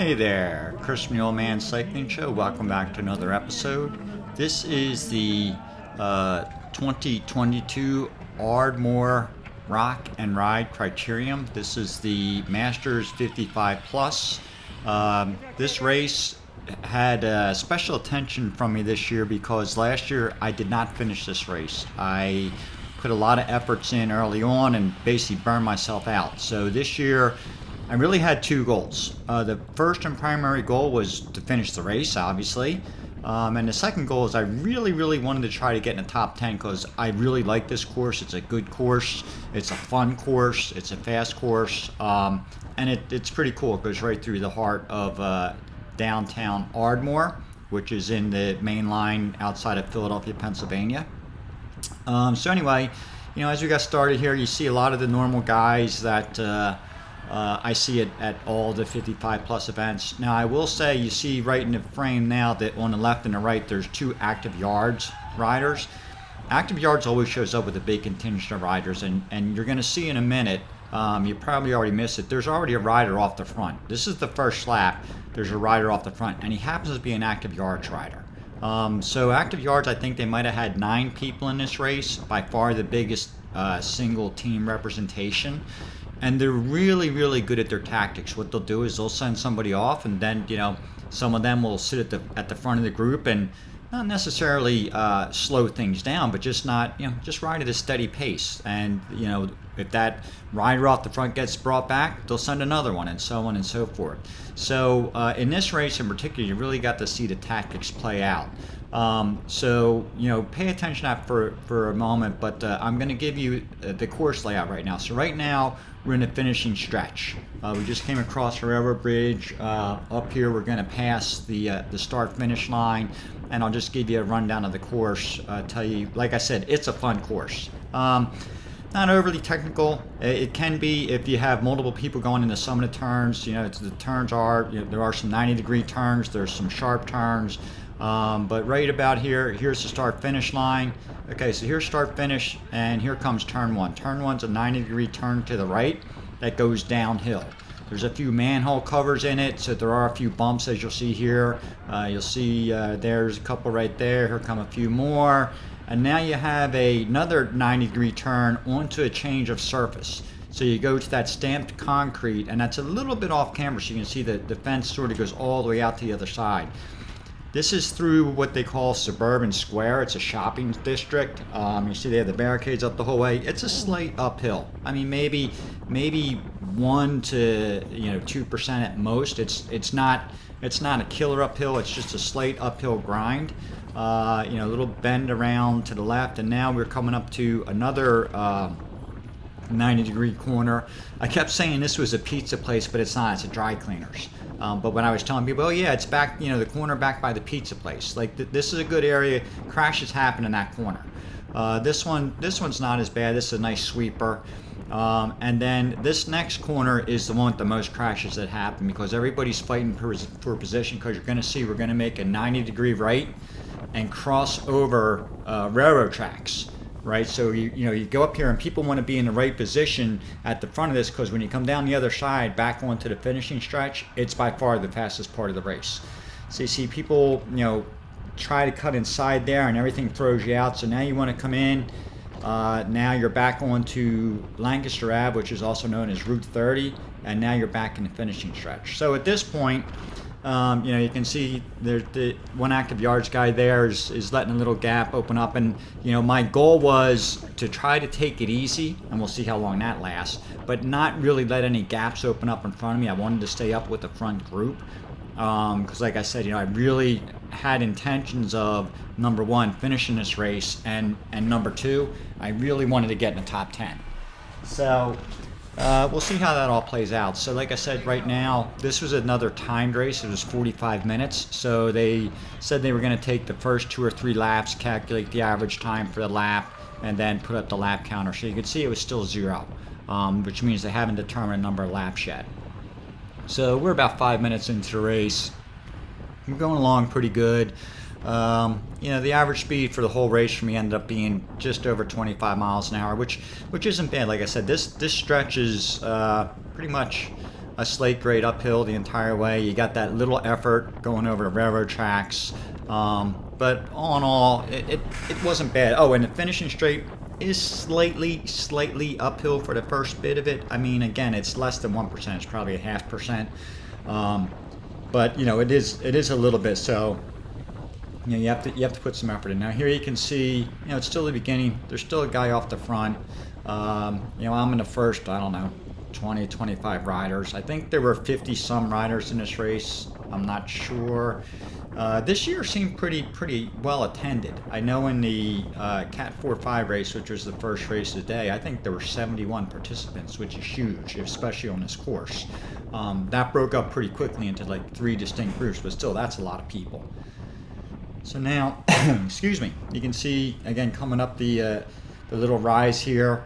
Hey there, Chris from the Old Man Cycling Show. Welcome back to another episode. This is the 2022 Ardmore Rock and Ride Criterium. This is the Masters 55 Plus. This race had special attention from me this year because last year I did not finish this race. I put a lot of efforts in early on and basically burned myself out. So this year I really had two goals. The first and primary goal was to finish the race, obviously. And the second goal is I really wanted to try to get in the top 10 because I really like this course. It's a good course. It's a fun course. It's a fast course. And it's pretty cool. It goes right through the heart of downtown Ardmore, which is in the main line outside of Philadelphia, Pennsylvania. So anyway, as we got started here, you see a lot of the normal guys that I see it at all the 55 plus events. Now I will say you see right in the frame now that on the left and the right there's two active yards riders. Active yards always shows up with a big contingent of riders, and you're going to see in a minute, you probably already missed it, there's already a rider off the front. This is the first lap, there's a rider off the front, and he happens to be an active yards rider. So active yards, I think they might have had 9 people in this race, by far the biggest single team representation. And they're really good at their tactics. What they'll do is they'll send somebody off, and then some of them will sit at the front of the group and not necessarily slow things down, but just ride at a steady pace. And if that rider off the front gets brought back, they'll send another one, and so on and so forth. So in this race in particular, you really got to see the tactics play out. So pay attention to that for a moment, but I'm going to give you the course layout right now. So right now we're in the finishing stretch. We just came across the railroad bridge. Up here we're going to pass the start finish line, and I'll just give you a rundown of the course. Tell you, like I said, it's a fun course. Not overly technical. It can be if you have multiple people going into some of the turns. The turns are there are some 90-degree turns. There's some sharp turns. But right about here's the start finish line. Okay, so here's start finish, and here comes turn 1. Turn 1's a 90-degree turn to the right that goes downhill. There's a few manhole covers in it, so there are a few bumps as you'll see here. You'll see there's a couple right there. Here come a few more. And now you have another 90-degree turn onto a change of surface. So you go to that stamped concrete, and that's a little bit off camera, so you can see that the fence sort of goes all the way out to the other side. This is through what they call Suburban Square. It's a shopping district. You see they have the barricades up the whole way. It's a slight uphill. I mean, maybe 1 to 2% at most. It's not a killer uphill. It's just a slight uphill grind. A little bend around to the left, and now we're coming up to another 90-degree corner. I kept saying this was a pizza place, but it's not. It's a dry cleaners. But when I was telling people, oh yeah, it's back, the corner back by the pizza place. Like this is a good area. Crashes happen in that corner. This one's not as bad. This is a nice sweeper. And then this next corner is the one with the most crashes that happen because everybody's fighting for position, because you're going to see we're going to make a 90-degree right and cross over railroad tracks. Right, so you go up here and people want to be in the right position at the front of this, because when you come down the other side back onto the finishing stretch, it's by far the fastest part of the race. So you see people try to cut inside there and everything throws you out. So now you want to come in. Now you're back onto Lancaster Ave, which is also known as Route 30, and now you're back in the finishing stretch. So at this point, you can see the one active yards guy there is letting a little gap open up, and my goal was to try to take it easy, and we'll see how long that lasts, but not really let any gaps open up in front of me. I wanted to stay up with the front group because like I said, I really had intentions of, number 1, finishing this race, and number 2, I really wanted to get in the top 10. So we'll see how that all plays out. So like I said, right now, this was another timed race. It was 45 minutes. So they said they were going to take the first 2 or 3 laps, calculate the average time for the lap, and then put up the lap counter. So you can see it was still 0, which means they haven't determined a number of laps yet. So we're about 5 minutes into the race. We're going along pretty good. The average speed for the whole race for me ended up being just over 25 miles an hour, which isn't bad. Like I said, this stretch is pretty much a slate grade uphill the entire way. You got that little effort going over the railroad tracks. But all in all, it wasn't bad. Oh, and the finishing straight is slightly uphill for the first bit of it. I mean, again, it's less than 1%. It's probably a 0.5%. But you know, it is a little bit. So you know, you have to put some effort in. Now here you can see, you know, it's still the beginning. There's still a guy off the front. You know, I'm in the first, I don't know, 20, 25 riders. I think there were 50 some riders in this race. I'm not sure. This year seemed pretty well attended. I know in the Cat 4-5 race, which was the first race of the day, I think there were 71 participants, which is huge, especially on this course. That broke up pretty quickly into like 3 distinct groups, but still, that's a lot of people. So now, excuse me, you can see again coming up the little rise here,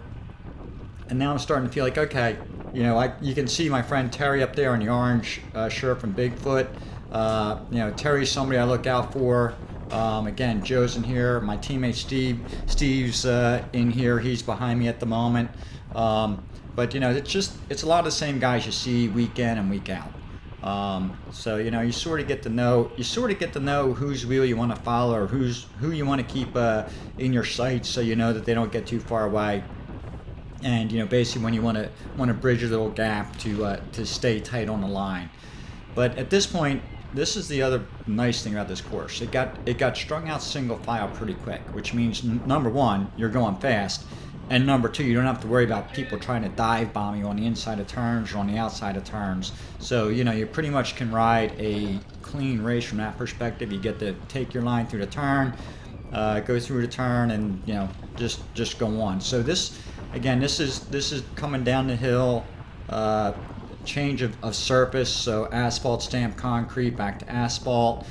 and now I'm starting to feel like, okay, you know, you can see my friend Terry up there in the orange shirt from Bigfoot. You know, Terry's somebody I look out for. Again, Joe's in here. My teammate Steve's in here. He's behind me at the moment. But you know, it's a lot of the same guys you see week in and week out. So you know, you sort of get to know whose wheel you want to follow, or who you want to keep in your sights, so you know that they don't get too far away. And you know, basically when you want to bridge a little gap to stay tight on the line. But at this point, this is the other nice thing about this course. It got strung out single file pretty quick, which means number one, you're going fast, and number two, you don't have to worry about people trying to dive bomb you on the inside of turns or on the outside of turns. So you know, you pretty much can ride a clean race from that perspective. You get to take your line through the turn, go through the turn, and you know, just go on. So this is coming down the hill. Change of surface, so asphalt stamped concrete back to asphalt.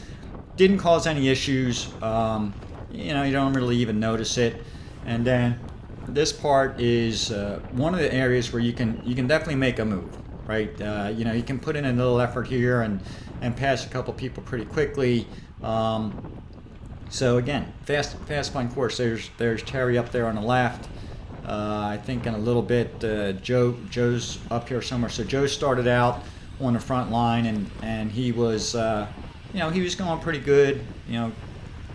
Didn't cause any issues. You know, you don't really even notice it. And then this part is one of the areas where you can definitely make a move, right? You know, you can put in a little effort here and pass a couple people pretty quickly. So again, fast fun course. There's Terry up there on the left. I think in a little bit, Joe's up here somewhere. So Joe started out on the front line, and he was, you know, he was going pretty good. You know,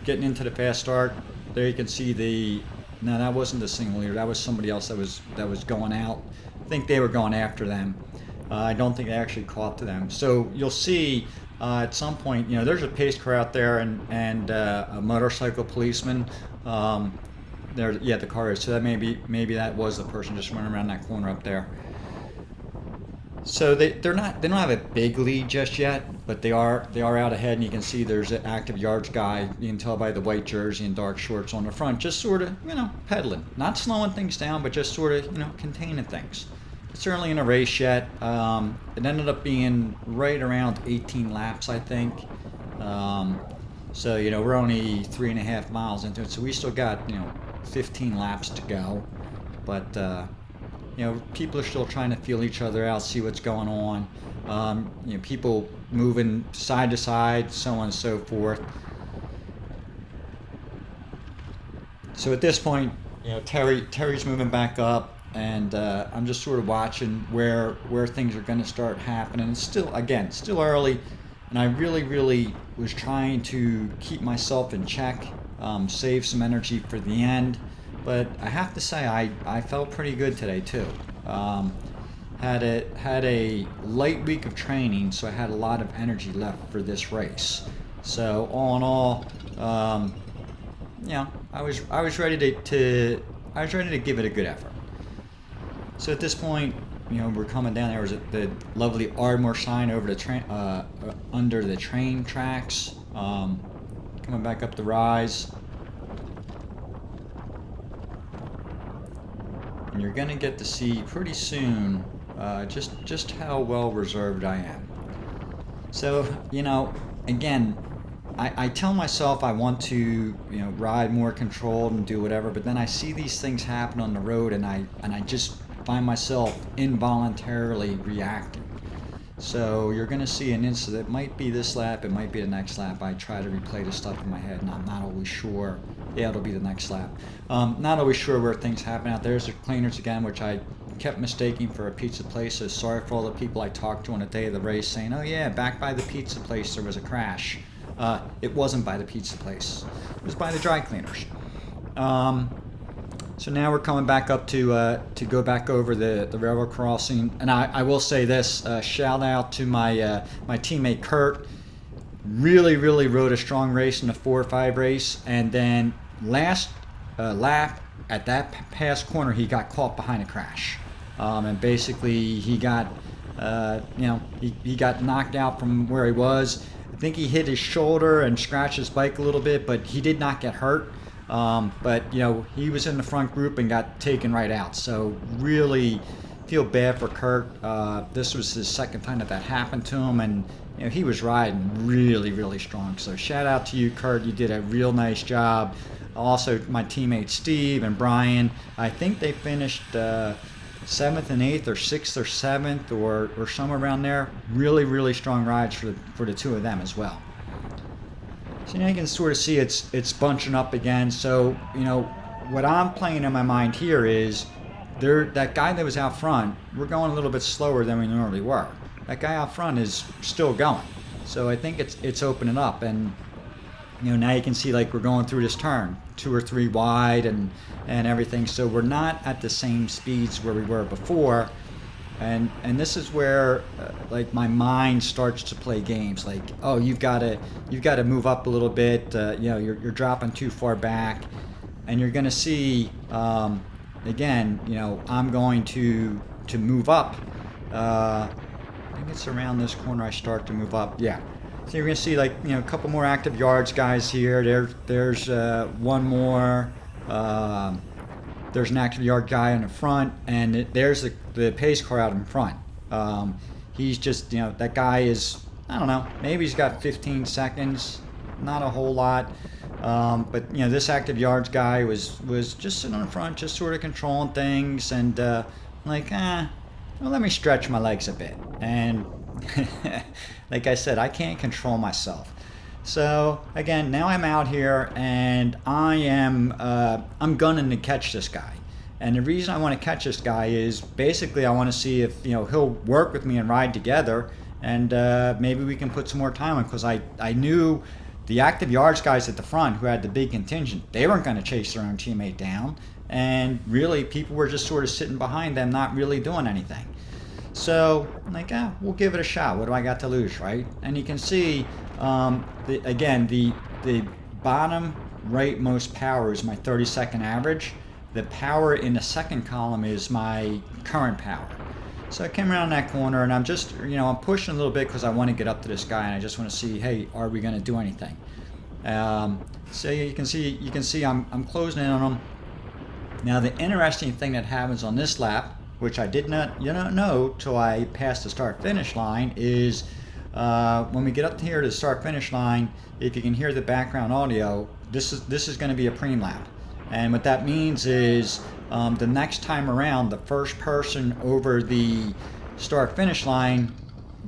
getting into the fast start. There you can see no, that wasn't the single leader. That was somebody else that was going out. I think they were going after them. I don't think they actually caught to them. So you'll see at some point, you know, there's a pace car out there and a motorcycle policeman. There, yeah, the car is. So that maybe that was the person just running around that corner up there. So they don't have a big lead just yet, but they are out ahead, and you can see there's an active yards guy. You can tell by the white jersey and dark shorts on the front, just sort of, you know, pedaling, not slowing things down, but just sort of, you know, containing things. It's early in a race yet. It ended up being right around 18 laps, I think. So you know, we're only 3.5 miles into it, so we still got, you know, 15 laps to go, but you know, people are still trying to feel each other out, see what's going on. You know, people moving side to side, so on and so forth. So at this point, you know, Terry's moving back up, and I'm just sort of watching where things are going to start happening. It's still early, and I really was trying to keep myself in check. Save some energy for the end, but I have to say I felt pretty good today too. Had a light week of training, so I had a lot of energy left for this race. So all in all, you know, I was ready to give it a good effort. So at this point, you know, we're coming down. There was the lovely Ardmore sign over the train under the train tracks. Coming back up the rise, and you're gonna get to see pretty soon just how well reserved I am. So you know, again, I tell myself I want to, you know, ride more controlled and do whatever, but then I see these things happen on the road, and I just find myself involuntarily reacting. So you're going to see an incident. It might be this lap, it might be the next lap. I try to replay the stuff in my head, and I'm not always sure. Yeah, it'll be the next lap. Not always sure where things happen out there. There's the cleaners again, which I kept mistaking for a pizza place. So sorry for all the people I talked to on the day of the race saying, oh yeah, back by the pizza place there was a crash. It wasn't by the pizza place. It was by the dry cleaners. So now we're coming back up to go back over the railroad crossing. And I will say this, shout out to my teammate Kurt. Really rode a strong race in the 4-5 race. And then last lap at that past corner, he got caught behind a crash. And basically he got, he got knocked out from where he was. I think he hit his shoulder and scratched his bike a little bit, but he did not get hurt. But he was in the front group and got taken right out. So really feel bad for Kurt. This was his second time that happened to him, and he was riding really strong. So shout out to you, Kurt. You did a real nice job. Also, my teammates Steve and Brian. I think they finished 7th and 8th, or 6th or 7th, or somewhere around there. Really strong rides for the two of them as well. So now you can sort of see it's bunching up again. So what I'm playing in my mind here is that guy that was out front, we're going a little bit slower than we normally were. That guy out front is still going. So I think it's opening up, and now you can see like we're going through this turn 2 or 3 wide and everything. So we're not at the same speeds where we were before. And this is where like my mind starts to play games. Like, oh, you've got to move up a little bit. You're dropping too far back, and you're going to see again. I'm going to move up. I think it's around this corner I start to move up. Yeah. So you're going to see like a couple more active yards guys here. There's one more. There's an active yard guy in the front, and there's the pace car out in front. He's just, that guy is, I don't know, maybe he's got 15 seconds, not a whole lot. But this active yards guy was just sitting on the front, just sort of controlling things, and let me stretch my legs a bit. And like I said, I can't control myself. So again, now I'm out here, and I'm gunning to catch this guy. And the reason I want to catch this guy is basically I want to see if he'll work with me and ride together, and maybe we can put some more time on, because I knew the active yards guys at the front who had the big contingent, they weren't going to chase their own teammate down, and really people were just sort of sitting behind them, not really doing anything. So I'm like, we'll give it a shot. What do I got to lose, right? And you can see, the bottom rightmost power is my 30-second average. The power in the second column is my current power. So I came around that corner, and I'm just, I'm pushing a little bit because I want to get up to this guy, and I just want to see, hey, are we going to do anything? So you can see I'm closing in on him. Now the interesting thing that happens on this lap, which I did not know till I passed the start-finish line, is when we get up here to the start-finish line, if you can hear the background audio, this is going to be a preem lap. And what that means is the next time around, the first person over the start-finish line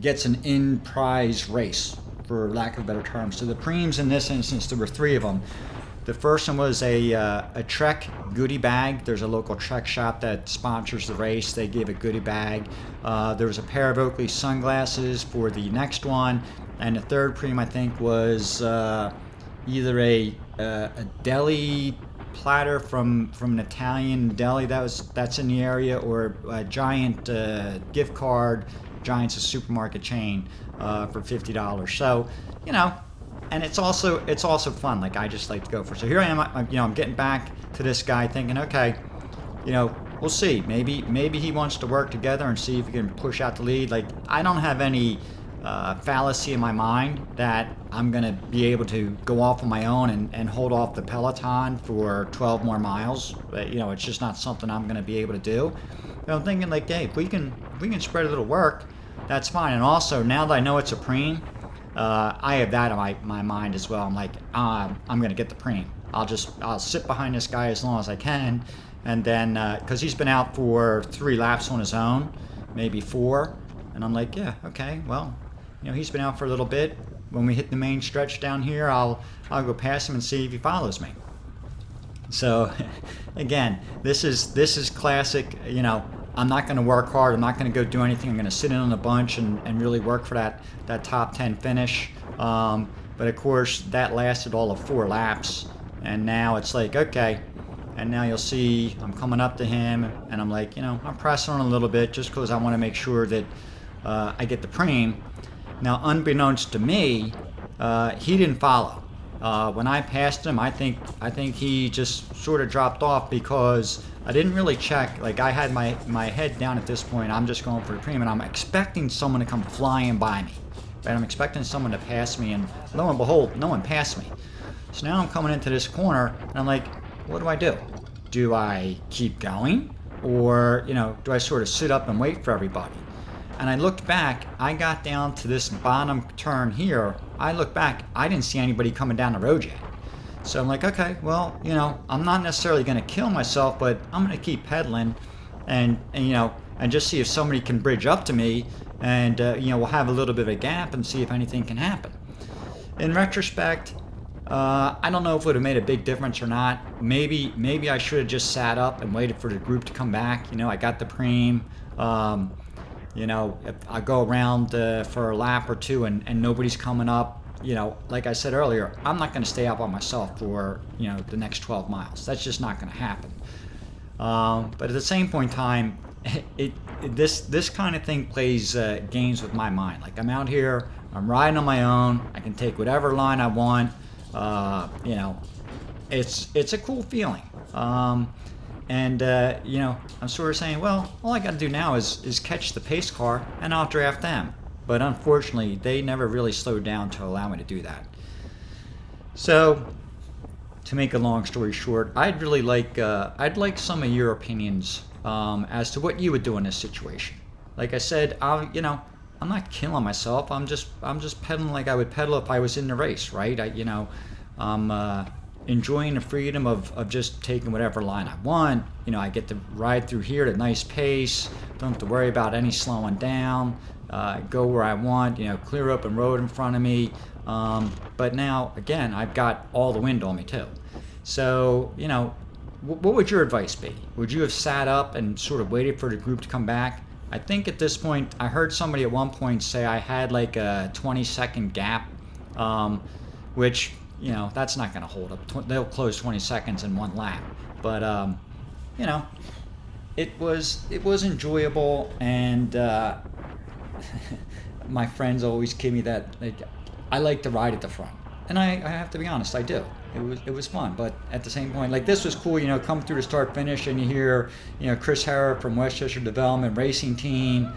gets an in-prize race, for lack of a better term. So the preems in this instance, there were 3 of them. The first one was a Trek goodie bag. There's a local Trek shop that sponsors the race. They gave a goodie bag. There was a pair of Oakley sunglasses for the next one. And the third preem, I think, was either a deli platter from an Italian deli that's in the area, or a Giant gift card. Giant's a supermarket chain for $50. So, and it's also fun. Like, I just like to go for. So here I am. I'm getting back to this guy, thinking, okay, we'll see. Maybe he wants to work together and see if he can push out the lead. Like, I don't have any fallacy in my mind that I'm gonna be able to go off on my own and hold off the peloton for 12 more miles. But, it's just not something I'm gonna be able to do. I'm thinking, like, hey, if we can spread a little work, that's fine. And also, now that I know it's a preem, I have that in my mind as well. I'm like, I'm going to get the preem. I'll sit behind this guy as long as I can, and then because he's been out for 3 laps on his own, maybe 4, and I'm like, yeah, okay, well, he's been out for a little bit. When we hit the main stretch down here, I'll go past him and see if he follows me. So again, this is classic. I'm not going to work hard. I'm not going to go do anything. I'm going to sit in on a bunch and really work for that top 10 finish. But of course, that lasted all of 4 laps. And now it's like, okay. And now you'll see I'm coming up to him, and I'm like, I'm pressing on a little bit just because I want to make sure that I get the preem. Now, unbeknownst to me, he didn't follow. When I passed him, I think he just sort of dropped off because I didn't really check. Like, I had my head down at this point. I'm just going for the preem, and I'm expecting someone to come flying by me. Right? I'm expecting someone to pass me, and lo and behold, no one passed me. So now I'm coming into this corner, and I'm like, what do I do? Do I keep going? Or, do I sort of sit up and wait for everybody? And I looked back, I got down to this bottom turn here. I looked back, I didn't see anybody coming down the road yet. So I'm like, okay, well, I'm not necessarily going to kill myself, but I'm going to keep pedaling and just see if somebody can bridge up to me, and, we'll have a little bit of a gap and see if anything can happen. In retrospect, I don't know if it would have made a big difference or not. Maybe I should have just sat up and waited for the group to come back. I got the preem. If I go around for a lap or two and nobody's coming up, like I said earlier, I'm not going to stay out by myself for, the next 12 miles. That's just not going to happen. But at the same point in time, this kind of thing plays games with my mind. Like, I'm out here, I'm riding on my own. I can take whatever line I want. It's a cool feeling. I'm sort of saying, well, all I got to do now is catch the pace car and I'll draft them. But unfortunately, they never really slowed down to allow me to do that. So, to make a long story short, I'd like some of your opinions as to what you would do in this situation. Like I said, I'm not killing myself. I'm just pedaling like I would pedal if I was in the race, right? I'm enjoying the freedom of just taking whatever line I want. I get to ride through here at a nice pace. Don't have to worry about any slowing down. Go where I want. Clear open road in front of me. But now, again, I've got all the wind on me too. So, what would your advice be? Would you have sat up and sort of waited for the group to come back? I think at this point, I heard somebody at one point say I had like a 20-second gap, which, that's not going to hold up. They'll close 20 seconds in one lap. But, it was enjoyable, and my friends always give me that. I like to ride at the front, and I have to be honest, I do. It was fun, but at the same point, like, this was cool. Come through the start finish, and you hear Chris Harrop from Westchester Development Racing Team,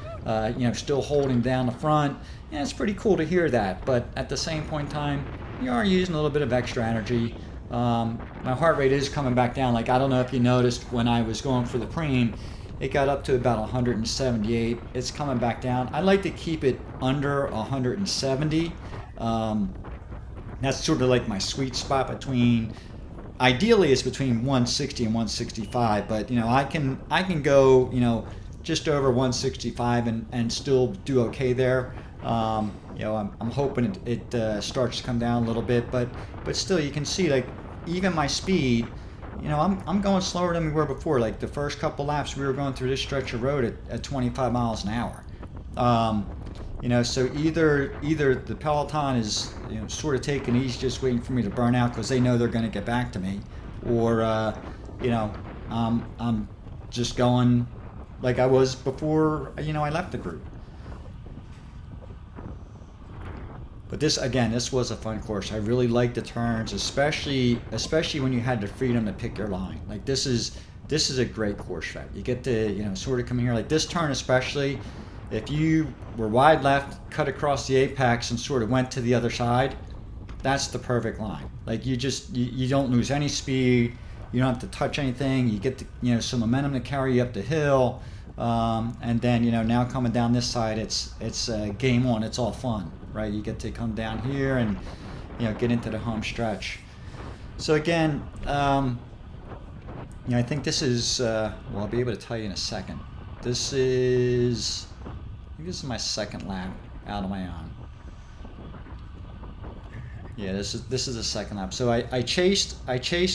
still holding down the front. Yeah, it's pretty cool to hear that. But at the same point in time, you are using a little bit of extra energy. My heart rate is coming back down. Like, I don't know if you noticed when I was going for the preem, it got up to about 178. It's coming back down. I like to keep it under 170. That's sort of like my sweet spot ideally it's between 160 and 165, but I can go just over 165 and still do okay there. I'm hoping it starts to come down a little bit, but still, you can see, like, even my speed, I'm going slower than we were before. Like, the first couple laps we were going through this stretch of road at 25 miles an hour. So either the Peloton is sort of taking it easy, just waiting for me to burn out because they know they're going to get back to me, or I'm just going like I was before I left the group. But this was a fun course. I really liked the turns, especially when you had the freedom to pick your line. Like, this is a great course track. You get to sort of come here, like this turn especially. If you were wide left, cut across the apex, and sort of went to the other side, that's the perfect line. Like, you don't lose any speed. You don't have to touch anything. You get some momentum to carry you up the hill, and then now coming down this side, it's game on. It's all fun, right? You get to come down here and get into the home stretch. So again, I think this is I'll be able to tell you in a second. This is my second lap out on my own. Yeah, this is the second lap. So I chased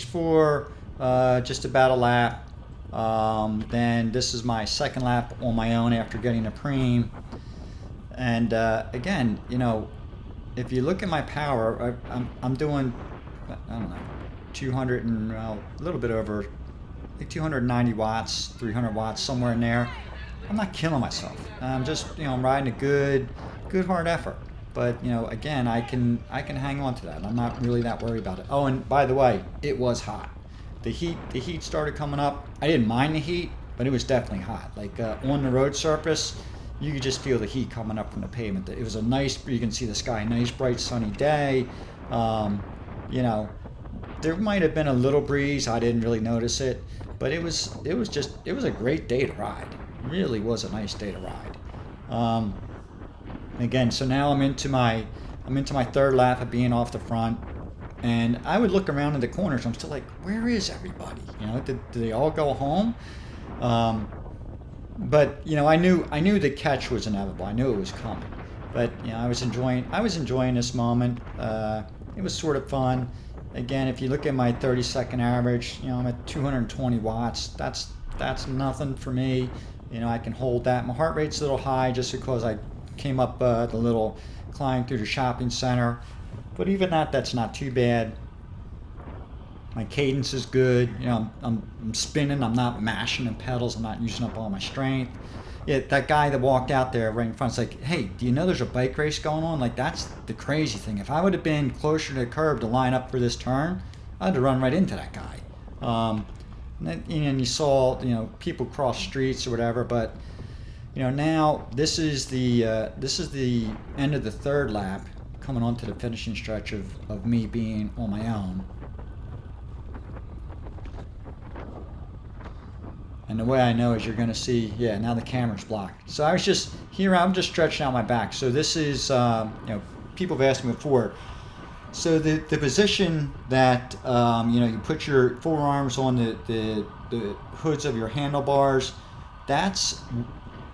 for just about a lap, Then this is my second lap on my own after getting a preem. And again, you know, if you look at my power, I'm doing, I don't know, 200 and a little bit over, like 290 watts, 300 watts, somewhere in there. I'm not killing myself. I'm just, you know, I'm riding a good hard effort. But, you know, again, I can hang on to that. I'm not really that worried about it. Oh, and by the way, it was hot. The heat started coming up. I didn't mind the heat, but it was definitely hot. Like on the road surface, you could just feel the heat coming up from the pavement. It was a nice, you can see the sky, nice bright sunny day. You know, there might have been a little breeze. I didn't really notice it, but it was a great day to ride. It really was a nice day to ride. Again, so now I'm into my third lap of being off the front, and I would look around in the corners. I'm still like, where is everybody? You know, did they all go home? But you know, I knew the catch was inevitable. I knew it was coming. But you know, I was enjoying this moment. It was sort of fun. Again, if you look at my 30-second average, you know, I'm at 220 watts. That's nothing for me. You know, I can hold that. My heart rate's a little high just because I came up the little climb through the shopping center. But even that's not too bad. My cadence is good. You know, I'm spinning. I'm not mashing the pedals. I'm not using up all my strength. Yeah, that guy that walked out there right in front is like, hey, do you know there's a bike race going on? Like, that's the crazy thing. If I would have been closer to the curb to line up for this turn, I'd have run right into that guy. And you saw, you know, people cross streets or whatever. But you know, now this is the end of the third lap, coming onto the finishing stretch of me being on my own. And the way I know is you're going to see, yeah, now the camera's blocked. So I'm just stretching out my back. So this is, you know, people have asked me before. So the position that, you know, you put your forearms on the hoods of your handlebars, that's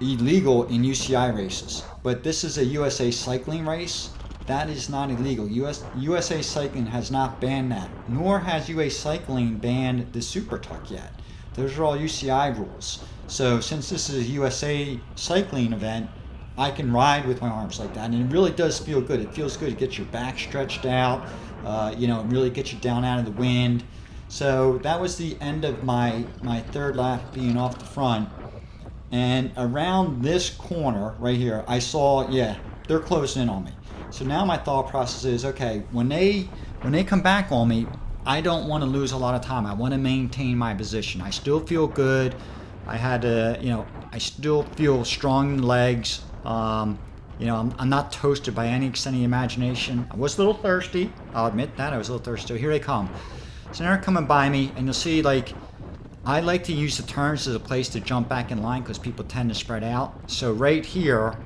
illegal in UCI races. But this is a USA cycling race. That is not illegal. USA Cycling has not banned that, nor has UA Cycling banned the Super Tuck yet. Those are all UCI rules. So since this is a USA Cycling event, I can ride with my arms like that, and it really does feel good. It feels good. It gets your back stretched out. You know, it really gets you down out of the wind. So that was the end of my third lap being off the front. And around this corner right here, I saw, yeah, they're closing in on me. So now my thought process is, okay, when they come back on me, I don't want to lose a lot of time. I want to maintain my position. I still feel good. I had to, you know, I still feel strong in the legs. You know, I'm not toasted by any extent of the imagination. I was a little thirsty. I'll admit that. I was a little thirsty. So here they come. So now they're coming by me, and you'll see, like, I like to use the turns as a place to jump back in line because people tend to spread out. So right here,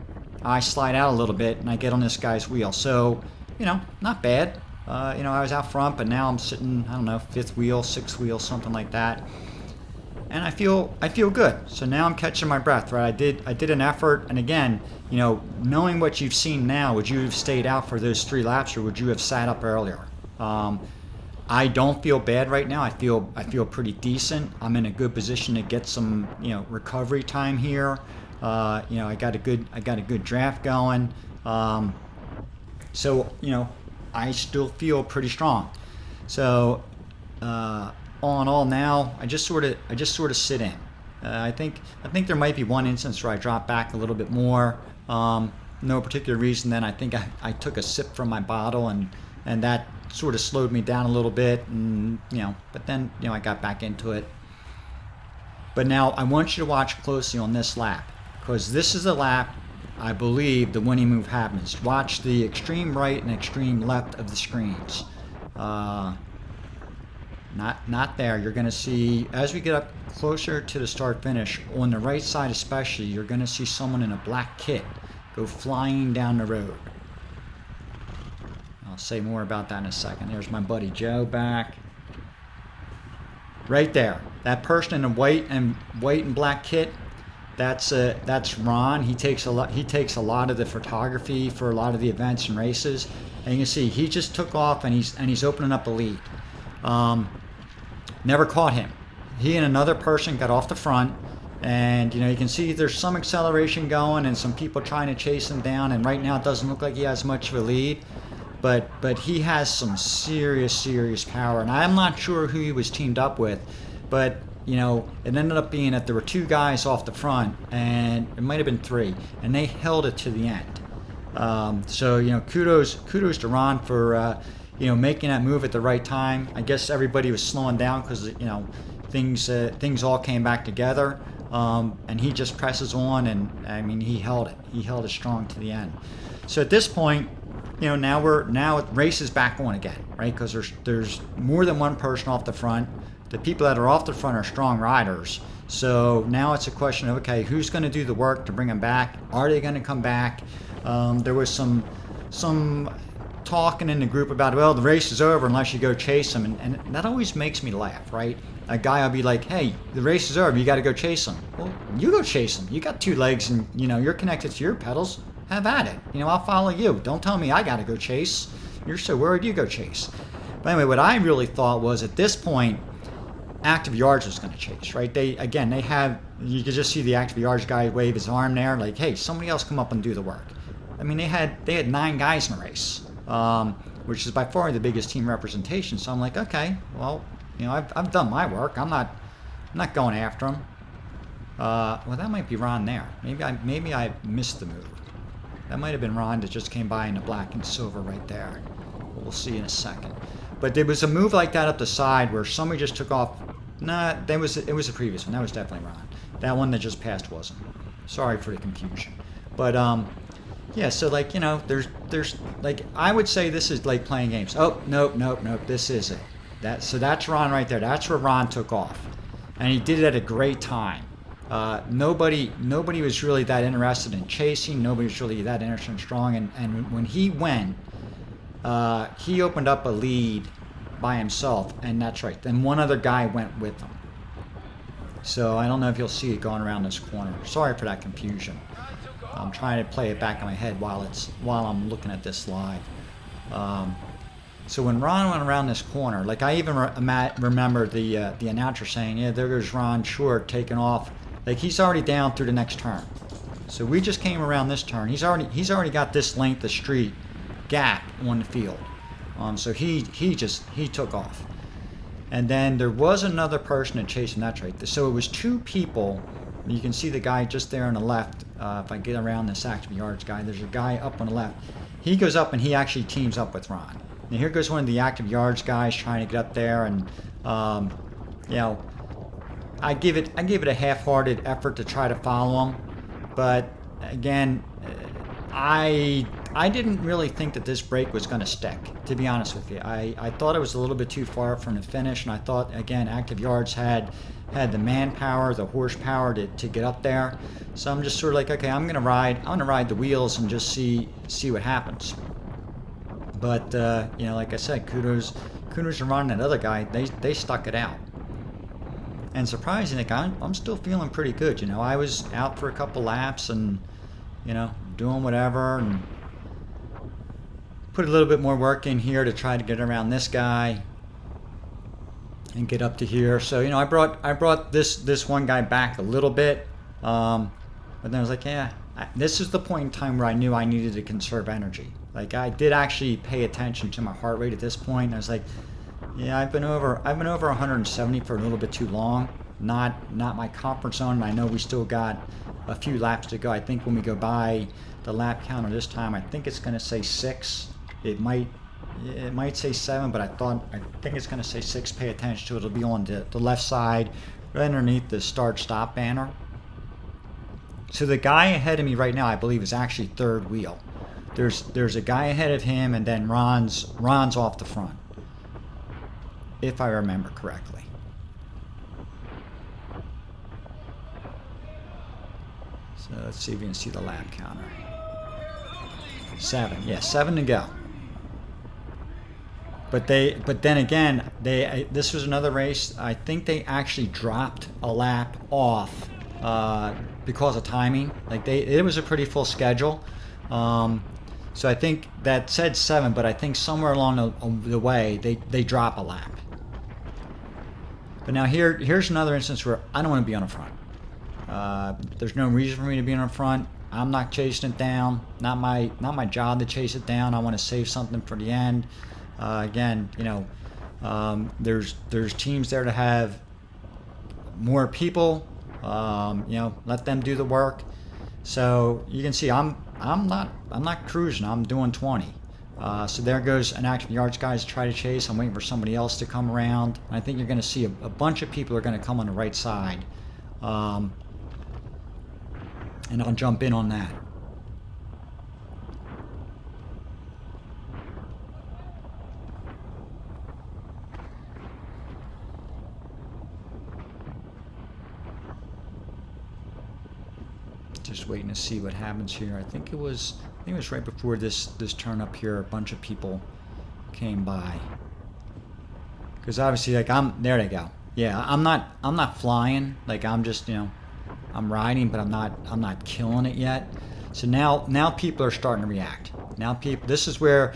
I slide out a little bit, and I get on this guy's wheel. So, you know, not bad. You know, I was out front, but now I'm sitting, I don't know, fifth wheel, sixth wheel, something like that. And I feel good. So now I'm catching my breath, right? I did an effort, and again, you know, knowing what you've seen now, would you have stayed out for those 3 laps, or would you have sat up earlier? I don't feel bad right now. I feel pretty decent. I'm in a good position to get some, you know, recovery time here. You know, I got a good draft going. So, you know, I still feel pretty strong. So, all in all, now I just sort of sit in. I think there might be one instance where I drop back a little bit more. No particular reason. Then I think I took a sip from my bottle, and that sort of slowed me down a little bit. And you know, but then, you know, I got back into it. But now I want you to watch closely on this lap, because this is the lap I believe the winning move happens. Watch the extreme right and extreme left of the screens. Not there. You're going to see, as we get up closer to the start finish, on the right side especially, you're going to see someone in a black kit go flying down the road. I'll say more about that in a second. There's my buddy Joe back. Right there. That person in a white and black kit, that's Ron. He takes a lot of the photography for a lot of the events and races. And you can see he just took off, and he's opening up a lead. Never caught him. he and another person got off the front, and you can see there's some acceleration going and some people trying to chase him down, and right now it doesn't look like he has much of a lead, but he has some serious power, and I'm not sure who he was teamed up with, but it ended up being that there were 2 guys off the front, and it might have been 3, and they held it to the end. So kudos to Ron for making that move at the right time. I guess everybody was slowing down because things all came back together, and he just presses on, and I mean he held it strong to the end. So at this point, now the race is back on again, right? Because there's more than one person off the front. The people that are off the front are strong riders. So now it's a question of, okay, who's going to do the work to bring them back? Are they going to come back? There was some talking in the group about, well, the race is over unless you go chase them, and that always makes me laugh, right? A guy will be like, hey, the race is over, you got to go chase them. Well, you go chase them. You got 2 legs, and you're connected to your pedals. Have at it. I'll follow you. Don't tell me I got to go chase. You're so worried, you go chase. But anyway, what I really thought was at this point, Active Yards was going to chase, right? They have, you could just see the Active Yards guy wave his arm there, like, hey, somebody else come up and do the work. I mean, they had 9 guys in the race, which is by far the biggest team representation. So I'm like, okay, well, I've done my work. I'm not going after him. Well, that might be Ron there. Maybe I missed the move. That might have been Ron that just came by in the black and silver right there. We'll see in a second. But there was a move like that up the side where somebody just took off. Nah, it was a previous one. That was definitely Ron. That one that just passed wasn't. Sorry for the confusion. But yeah, so like there's like I would say this is like playing games. Oh, nope. This is it. That's Ron right there. That's where Ron took off, and he did it at a great time. Nobody was really that interested in chasing. Nobody was really that interested in strong. And when he went, he opened up a lead by himself, and that's right. Then one other guy went with him. So I don't know if you'll see it going around this corner. Sorry for that confusion. I'm trying to play it back in my head while I'm looking at this live. So when Ron went around this corner, like I even remember the announcer saying, "Yeah, there goes Ron Short taking off." Like he's already down through the next turn. So we just came around this turn. He's already got this length of street gap on the field. So he took off. And then there was another person that chased him. That's right. So it was 2 people. You can see the guy just there on the left. If I get around this Active Yards guy, there's a guy up on the left. He goes up and he actually teams up with Ron. And here goes one of the Active Yards guys trying to get up there, and I give it a half-hearted effort to try to follow him, but again, I didn't really think that this break was going to stick, to be honest with you. I thought it was a little bit too far from the finish, and I thought, again, Active Yards had the manpower, the horsepower to get up there. So I'm just sort of like, okay, I'm gonna ride the wheels and just see what happens. But like I said, kudos to Ron and that other guy. They stuck it out. And surprisingly, I'm still feeling pretty good. I was out for a couple laps and doing whatever, and put a little bit more work in here to try to get around this guy and get up to here. So I brought this one guy back a little bit, but then I was like, yeah, this is the point in time where I knew I needed to conserve energy. Like I did actually pay attention to my heart rate at this point. And I was like, yeah, I've been over 170 for a little bit too long. Not my comfort zone. And I know we still got a few laps to go. I think when we go by the lap counter this time, I think it's going to say 6. It might say 7, but I think it's going to say 6. Pay attention to it. It'll be on the left side, right underneath the start-stop banner. So the guy ahead of me right now, I believe, is actually third wheel. There's a guy ahead of him, and then Ron's off the front, if I remember correctly. So let's see if we can see the lap counter. 7, yeah, 7 to go. But then again, this was another race. I think they actually dropped a lap off because of timing. Like it was a pretty full schedule. So I think that said 7, but I think somewhere along the way they drop a lap. But now here's another instance where I don't want to be on the front. There's no reason for me to be on the front. I'm not chasing it down. Not my job to chase it down. I want to save something for the end. Again, there's teams there to have more people. Let them do the work. So you can see I'm not cruising. I'm doing 20. So there goes an active yards guys to try to chase. I'm waiting for somebody else to come around. I think you're going to see a bunch of people are going to come on the right side. And I'll jump in on that. Just waiting to see what happens here. I think it was right before this turn up here. A bunch of people came by. Because obviously, like there they go. Yeah, I'm not flying. Like I'm just I'm riding, but I'm not killing it yet. So now people are starting to react. Now this is where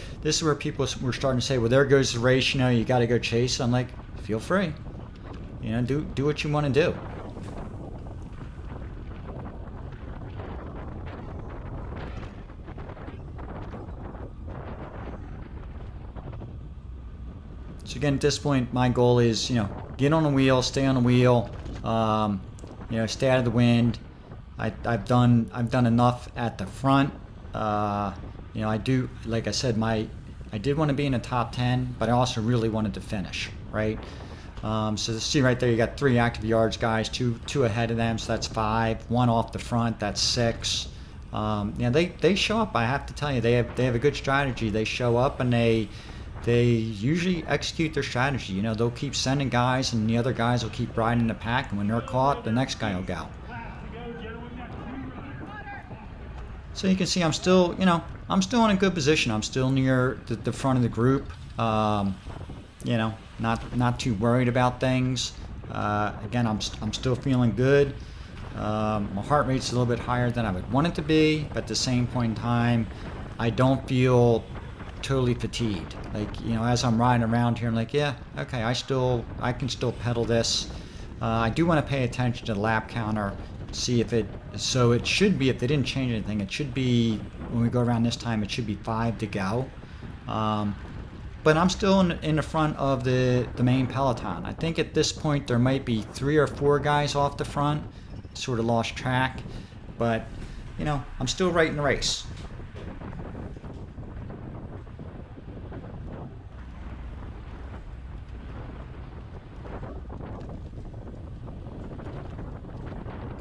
people were starting to say, well, there goes the race. You got to go chase. I'm like, feel free. Do what you want to do. So again, at this point, my goal is, get on the wheel, stay on the wheel, stay out of the wind. I've done enough at the front. I do, like I said, I did want to be in the top 10, but I also really wanted to finish, right? So see right there, you got 3 active yards guys, two ahead of them, so that's 5. 1 off the front, that's 6. They show up. I have to tell you, they have a good strategy. They show up and they usually execute their strategy. They'll keep sending guys, and the other guys will keep riding the pack, and when they're caught, the next guy will go. So you can see I'm still in a good position. I'm still near the front of the group. Not too worried about things. Again, I'm still feeling good. My heart rate's a little bit higher than I would want it to be, but at the same point in time, I don't feel totally fatigued. Like, as I'm riding around here, I'm like, yeah, okay, I can still pedal this. I do want to pay attention to the lap counter, see if it should be, if they didn't change anything, it should be, when we go around this time, it should be 5 to go. But I'm still in the front of the main peloton. I think at this point there might be 3 or 4 guys off the front. Sort of lost track, but I'm still right in the race.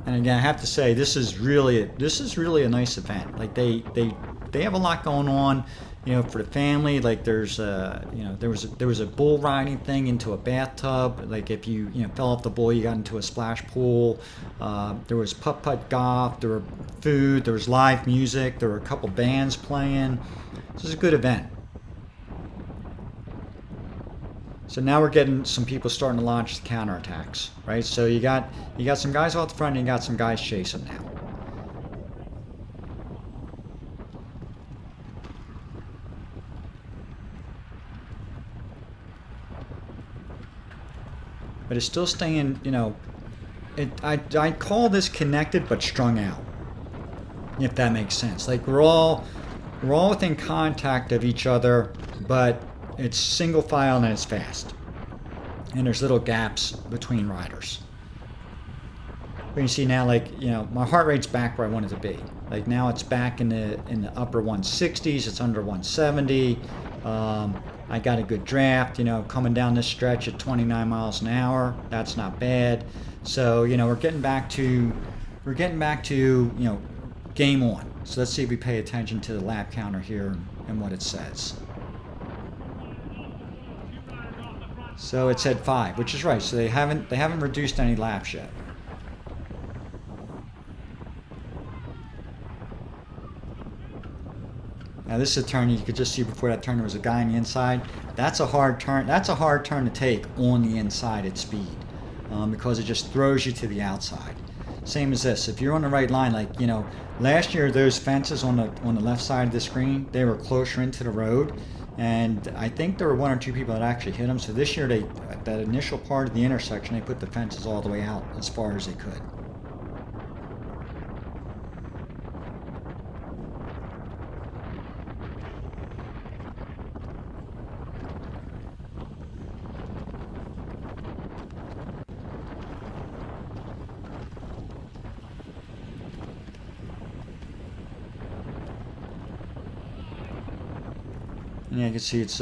And again, I have to say, this is really a nice event. Like they have a lot going on, for the family. Like there was a bull riding thing into a bathtub. Like if you fell off the bull, you got into a splash pool. There was putt-putt golf. There were food. There was live music. There were a couple bands playing. This is a good event. So now we're getting some people starting to launch the counterattacks, right? So you got some guys off the front, and you got some guys chasing now. But it's still staying, I call this connected but strung out, if that makes sense. Like we're all within contact of each other, but it's single file and it's fast. And there's little gaps between riders. But you see now, like, my heart rate's back where I want it to be. Like now it's back in the upper 160s, it's under 170. I got a good draft, coming down this stretch at 29 miles an hour. That's not bad. So, we're getting back to game on. So let's see if we pay attention to the lap counter here and what it says. So it said 5, which is right. So they haven't reduced any laps yet. Now this is a turn you could just see before that turn there was a guy on the inside. That's a hard turn. That's a hard turn to take on the inside at speed, because it just throws you to the outside. Same as this. If you're on the right line, like last year those fences on the left side of the screen, they were closer into the road. And I think there were one or two people that actually hit him. So this year, that initial part of the intersection, they put the fences all the way out as far as they could. And you can see it's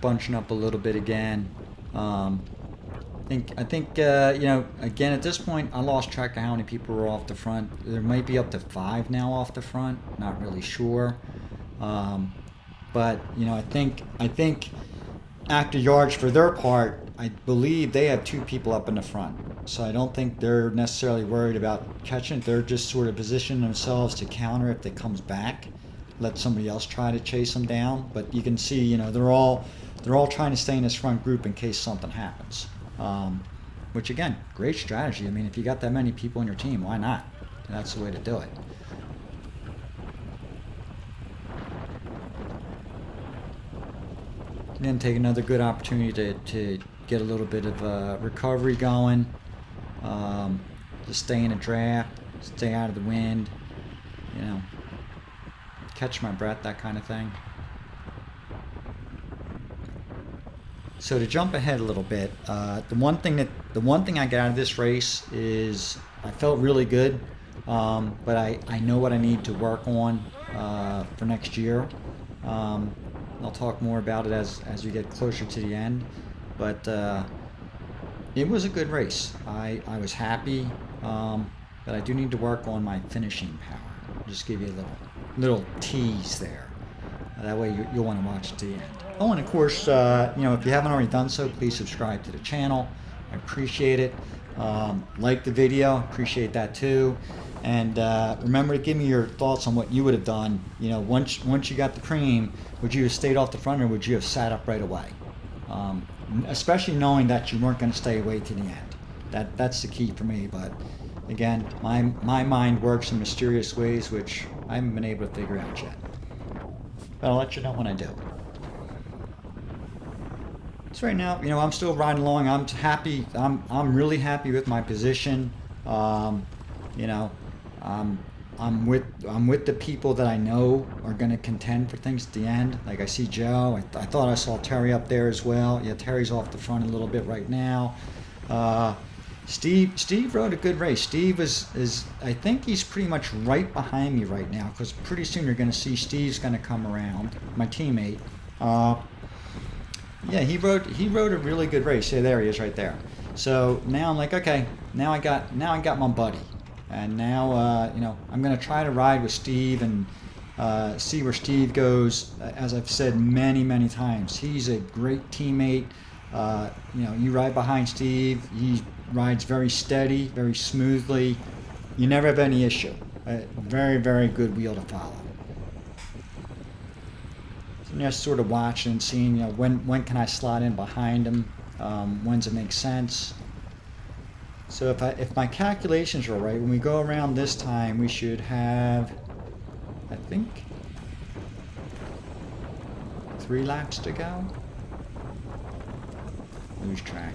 bunching up a little bit again. I think you know, again, at this point, I lost track of how many people were off the front. There might be up to 5 now off the front. Not really sure. But you know, I think Active Yards, for their part, I believe they have 2 people up in the front. So I don't think they're necessarily worried about catching it. They're just sort of positioning themselves to counter if it comes back. Let somebody else try to chase them down. But you can see, you know, they're all trying to stay in this front group in case something happens. Which again, great strategy. I mean, if you got that many people on your team, why not? That's the way to do it. And then take another good opportunity to get a little bit of recovery going. Just stay in a draft, stay out of the wind, you know, catch my breath, that kind of thing. So to jump ahead a little bit, the one thing I got out of this race is I felt really good, but I know what I need to work on for next year. I'll talk more about it as we get closer to the end, but it was a good race. I was happy, but I do need to work on my finishing power. I'll just give you a little tease there. That way you'll want to watch it to the end. Oh, and of course, you know, if you haven't already done so, please subscribe to the channel. I appreciate it. Like the video, appreciate that too. And remember to give me your thoughts on what you would have done. You know, once you got the cream, would you have stayed off the front or would you have sat up right away? Especially knowing that you weren't going to stay away to the end. That's the key for me. But again, my mind works in mysterious ways, which I haven't been able to figure out yet. But I'll let you know when I do. So right now, you know, I'm still riding along. I'm happy. I'm really happy with my position. You know, I'm with the people that I know are going to contend for things at the end. Like I see Joe. I thought I saw Terry up there as well. Yeah, Terry's off the front a little bit right now. Steve rode a good race. Steve is I think he's pretty much right behind me right now, because pretty soon you're going to see Steve's going to come around, my teammate. Yeah, he rode a really good race. Yeah, there he is right there. So now I'm like, okay, now I got my buddy, and now you know, I'm going to try to ride with Steve and see where Steve goes. As I've said many times, he's a great teammate. You know, you ride behind Steve, he rides very steady, very smoothly. You never have any issue. Very good wheel to follow. So just sort of watching and seeing, you know, when can I slot in behind him, when does it make sense. So if my calculations are right, when we go around this time, we should have, I think, 3 laps to go. Lose track.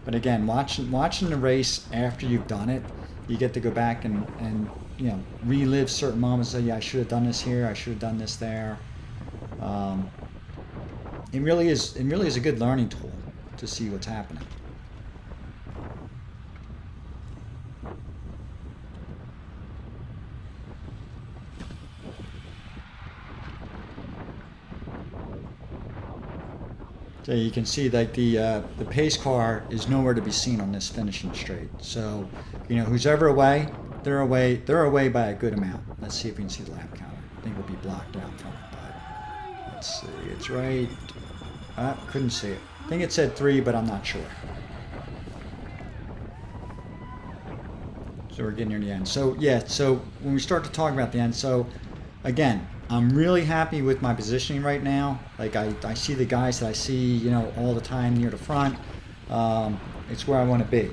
But again, watching the race after you've done it, you get to go back and you know, relive certain moments. Say, yeah, I should have done this here. I should have done this there. It really is a good learning tool to see what's happening. So you can see that the pace car is nowhere to be seen on this finishing straight. So, you know, who's ever away, they're away by a good amount. Let's see if we can see the lap counter. I think it'll be blocked out front, but let's see. It's right. Couldn't see it. I think it said 3, but I'm not sure. So we're getting near the end. So yeah. So when we start to talk about the end, so again, I'm really happy with my positioning right now. Like I see the guys that I see, you know, all the time near the front. It's where I want to be.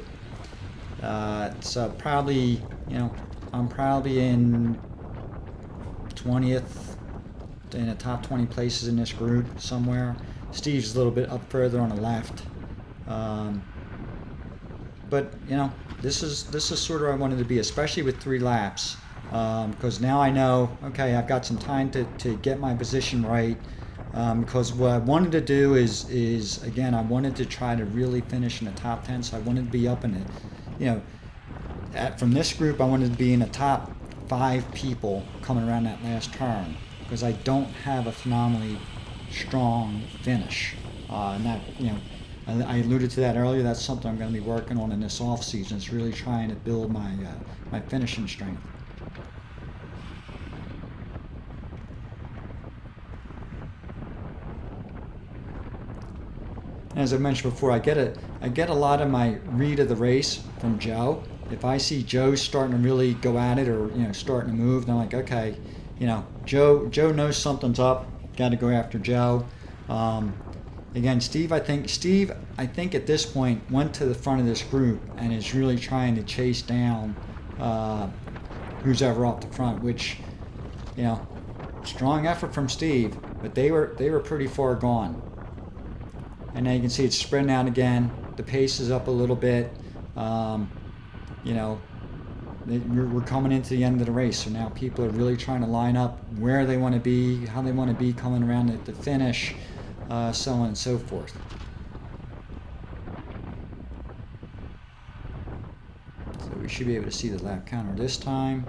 It's probably, you know, I'm probably in 20th in the top 20 places in this group somewhere. Steve's a little bit up further on the left. But you know, this is sort of where I wanted to be, especially with 3 laps, because now I know, okay, I've got some time to get my position right. Because what I wanted to do is again, I wanted to try to really finish in the top 10. So I wanted to be up in it, you know, from this group, I wanted to be in the top 5 people coming around that last turn, because I don't have a phenomenally strong finish. And that, you know, I alluded to that earlier. That's something I'm going to be working on in this off season. It's really trying to build my my finishing strength. As I mentioned before, I get a lot of my read of the race from Joe. If I see Joe starting to really go at it, or you know, starting to move, then I'm like, okay, you know, Joe knows something's up. Got to go after Joe. Again, Steve I think at this point went to the front of this group and is really trying to chase down who's ever off the front, which, you know, strong effort from Steve, but they were pretty far gone. And now you can see it's spreading out again. The pace is up a little bit. You know, we're coming into the end of the race, so now people are really trying to line up where they want to be, how they want to be coming around at the finish. So on and so forth. So we should be able to see the lap counter this time.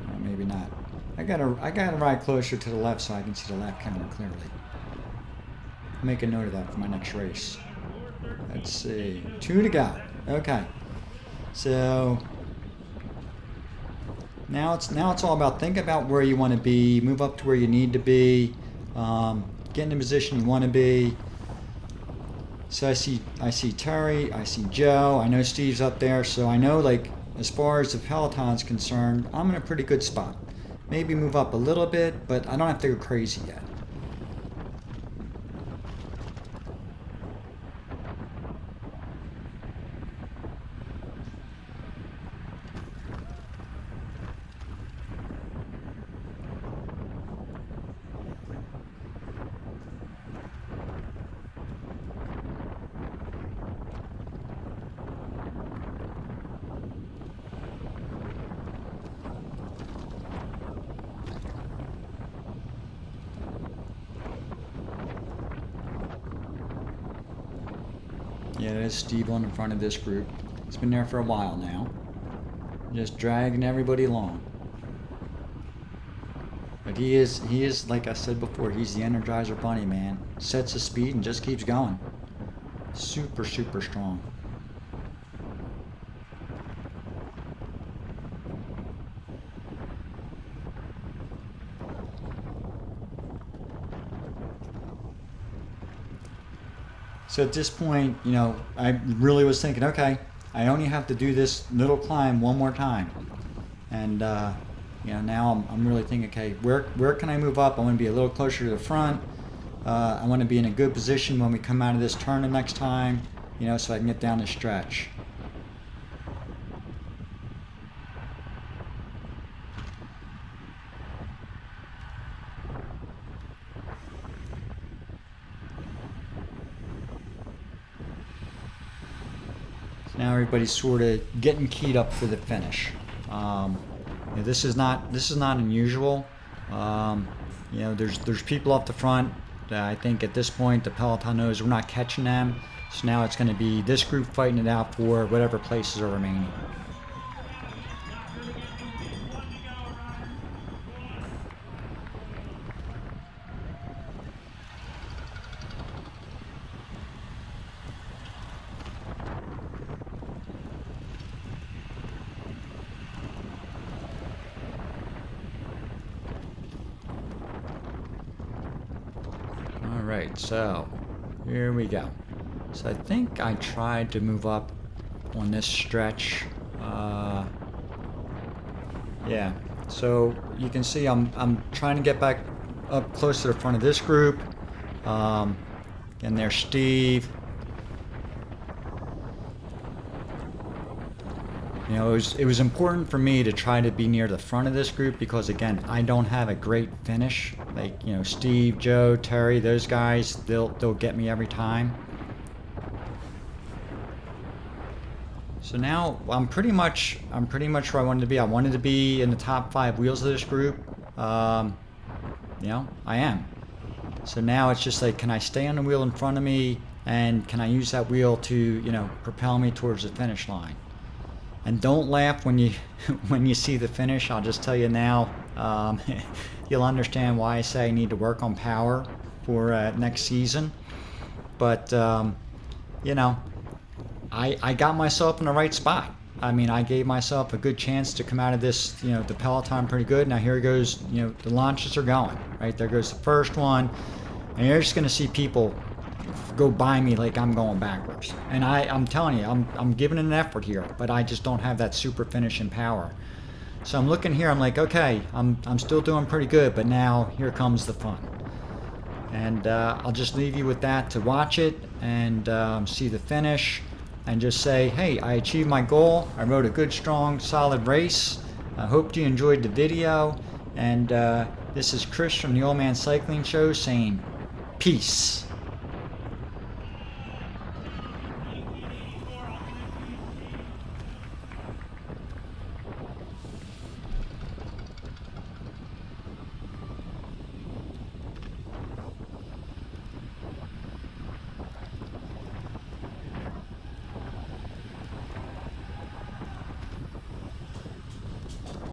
Or maybe not. I gotta ride closer to the left so I can see the lap counter clearly. Make a note of that for my next race. Let's see, 2 to go. Okay. So now it's all about think about where you want to be, move up to where you need to be. Get in the position you want to be. So I see Terry, I see Joe, I know Steve's up there, so I know, like, as far as the Peloton's concerned, I'm in a pretty good spot. Maybe move up a little bit, but I don't have to go crazy yet. Yeah, there's Steve on the front of this group. He's been there for a while now. Just dragging everybody along. But he is, like I said before, he's the Energizer Bunny, man. Sets the speed and just keeps going. Super, super strong. So at this point, you know, I really was thinking, okay, I only have to do this little climb one more time. And, you know, now I'm really thinking, okay, where can I move up? I want to be a little closer to the front. I want to be in a good position when we come out of this turn the next time, you know, so I can get down the stretch. Now everybody's sort of getting keyed up for the finish. You know, this is not unusual. You know, there's people up the front that I think at this point the Peloton knows we're not catching them. So now it's going to be this group fighting it out for whatever places are remaining. Alright, so here we go. So I think I tried to move up on this stretch. Yeah, so you can see I'm trying to get back up close to the front of this group. And there's Steve. You know, it was important for me to try to be near the front of this group because, again, I don't have a great finish. Like, you know, Steve, Joe, Terry, those guys, they'll get me every time. So now I'm pretty much where I wanted to be. I wanted to be in the top 5 wheels of this group. You know, I am. So now it's just like, can I stay on the wheel in front of me, and can I use that wheel to, you know, propel me towards the finish line? And don't laugh when you when you see the finish. I'll just tell you now, you'll understand why I say I need to work on power for next season. But you know, I got myself in the right spot. I mean, I gave myself a good chance to come out of this, you know, the peloton pretty good. Now here goes, you know, the launches are going. Right, there goes the first one, and you're just going to see people go by me like I'm going backwards. And I'm telling you, I'm giving it an effort here, but I just don't have that super finish and power. So I'm looking here, I'm like, okay, I'm still doing pretty good, but now here comes the fun. And I'll just leave you with that to watch it and see the finish and just say, hey, I achieved my goal. I rode a good, strong, solid race. I hope you enjoyed the video. And this is Chris from the Old Man Cycling Show saying peace.